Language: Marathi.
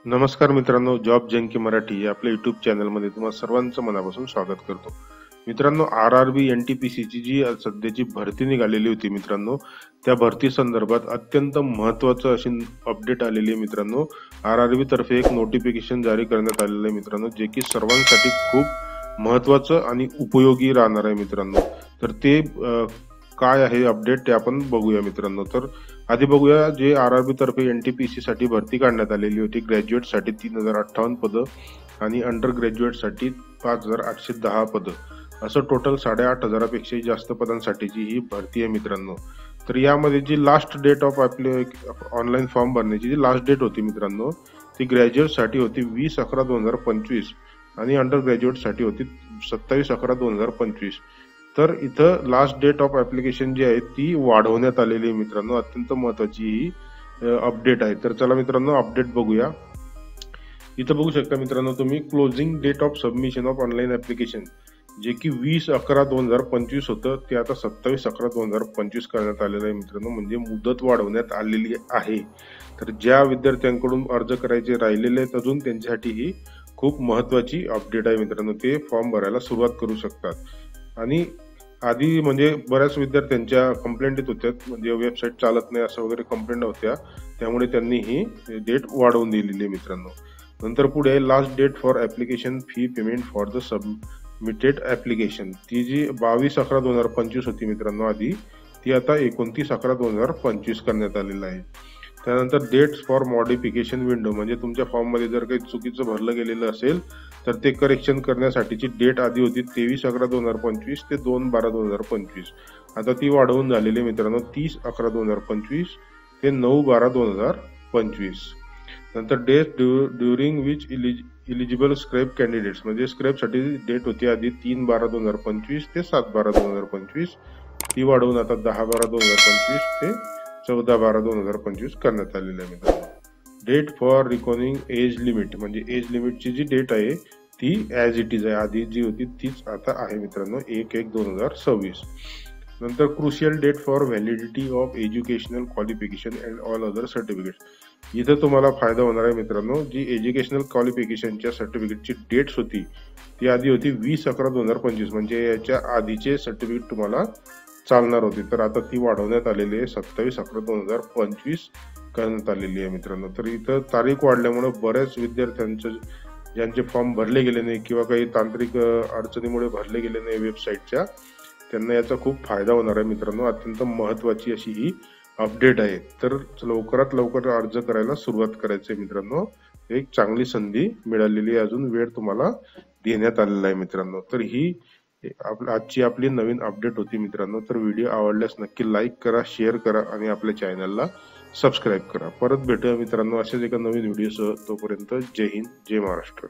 नमस्कार मित्रांनो, जॉब जंकी मराठी या आपल्या युट्यूब चॅनलमध्ये तुम्हा सर्वांचं मनापासून स्वागत करतो। मित्रांनो, RRB NTPC ची जी सध्याची भरती निघालेली होती मित्रांनो, त्या भरती संदर्भात अत्यंत महत्त्वाचं अशी अपडेट आलेली आहे मित्रांनो। RRB तर्फे एक नोटिफिकेशन जारी करण्यात आलेलं आहे मित्रांनो, जे की सर्वांसाठी खूप महत्त्वाचं आणि उपयोगी राहणार आहे मित्रांनो। तर ते काय आहे अपडेट ते आपण बघूया मित्रांनो। तर आधी बघूया जे RRB तर्फे NTPC साठी भरती काढण्यात आलेली होती। ग्रॅज्युएट साठी 3058 पद आणि अंडर ग्रॅज्युएट साठी 5810 पद, असं टोटल 8500 पेक्षा जास्त पदांसाठीची ही भरती आहे मित्रांनो। तर यामध्ये जी लास्ट डेट ऑफ आपले ऑनलाईन फॉर्म भरण्याची जी लास्ट डेट होती मित्रांनो, ती ग्रॅज्युएट साठी होती 20/11/2025 आणि अंडर ग्रॅज्युएट साठी होती 27/11/2025। तर इथं लास्ट डेट ऑफ ऍप्लिकेशन जी आहे ती वाढवण्यात आलेली आहे मित्रांनो। अत्यंत महत्त्वाची ही अपडेट आहे। तर चला मित्रांनो अपडेट बघूया। इथं बघू शकता मित्रांनो तुम्ही, closing date of submission of online application जे की 20/11/2025 होतं, ते आता 27/11/2025 करण्यात आलेलं आहे मित्रांनो। म्हणजे मुदत वाढवण्यात आलेली आहे। तर ज्या विद्यार्थ्यांकडून अर्ज करायचे राहिलेले आहेत अजून, त्यांच्यासाठी ही खूप महत्त्वाची अपडेट आहे मित्रांनो। ते फॉर्म भरायला सुरुवात करू शकतात। आणि आधी म्हणजे बऱ्याच विद्यार्थ्यांच्या कंप्लेंट येत होत्या, म्हणजे वेबसाईट चालत नाही असं वगैरे कंप्लेंट होत्या, त्यामुळे त्यांनी ही डेट वाढवून दिलेली आहे मित्रांनो। नंतर पुढे last date for application fee payment for the submitted application, ती जी 22/11/2025 होती मित्रांनो आधी, ती आता 29/11/2025 करण्यात आलेलं आहे। त्यानंतर डेट्स फॉर मॉडिफिकेशन विंडो, म्हणजे तुमच्या फॉर्म मध्ये जर काही चुकीचं भरलं गेलेलं असेल तर ते करेक्शन करण्यासाठीची डेट आधी होती 23/11/2025 ते 2/12/2025, आता ती वाढवून झालेली मित्रांनो 30/11/2025 ते 9/12/2025। नंतर date during which eligible scrap candidates, म्हणजे स्क्रॅप साठी डेट होती आधी 3/12/2025 ते 7/12/2025, ती वाढवून आता 10/12/2025 ते 14/12/2025 करण्यात आलेली आहे मित्रांनो। Date for recording age limit, म्हणजे एज लिमिटची जी डेट आहे ती ॲज इट इज आहे, आधी जी होती तीच आता आहे मित्रांनो 1/1/2026। नंतर crucial date for validity of educational qualification and all other certificates, इथं तुम्हाला फायदा होणार आहे मित्रांनो। जी एज्युकेशनल क्वालिफिकेशनच्या सर्टिफिकेटची डेट्स होती ती आधी होती 20/11/2025, म्हणजे याच्या आधीचे सर्टिफिकेट तुम्हाला चालणार होती, तर आता ती वाढवण्यात आलेली आहे 27/11/2025 करण्यात आलेली आहे मित्रांनो। तर इथं तारीख वाढल्यामुळे बऱ्याच विद्यार्थ्यांचं ज्यांचे फॉर्म भरले गेले नाही किंवा काही तांत्रिक अडचणीमुळे भरले गेले नाही वेबसाईटच्या, त्यांना याचा खूप फायदा होणार आहे मित्रांनो। अत्यंत महत्त्वाची अशी ही अपडेट आहे। तर लवकरात लवकर अर्ज करायला सुरुवात करायची आहे मित्रांनो, एक चांगली संधी मिळालेली आहे, अजून वेळ तुम्हाला देण्यात आलेला आहे मित्रांनो। तर ही आजची आपली नवीन अपडेट होती मित्रांनो। तर व्हिडिओ आवडल्यास नक्की लाईक करा, शेअर करा आणि आपल्या चॅनलला सबस्क्राईब करा। परत भेटूया मित्रांनो अशाच एका नवीन व्हिडिओसह। तोपर्यंत जय हिंद, जय महाराष्ट्र।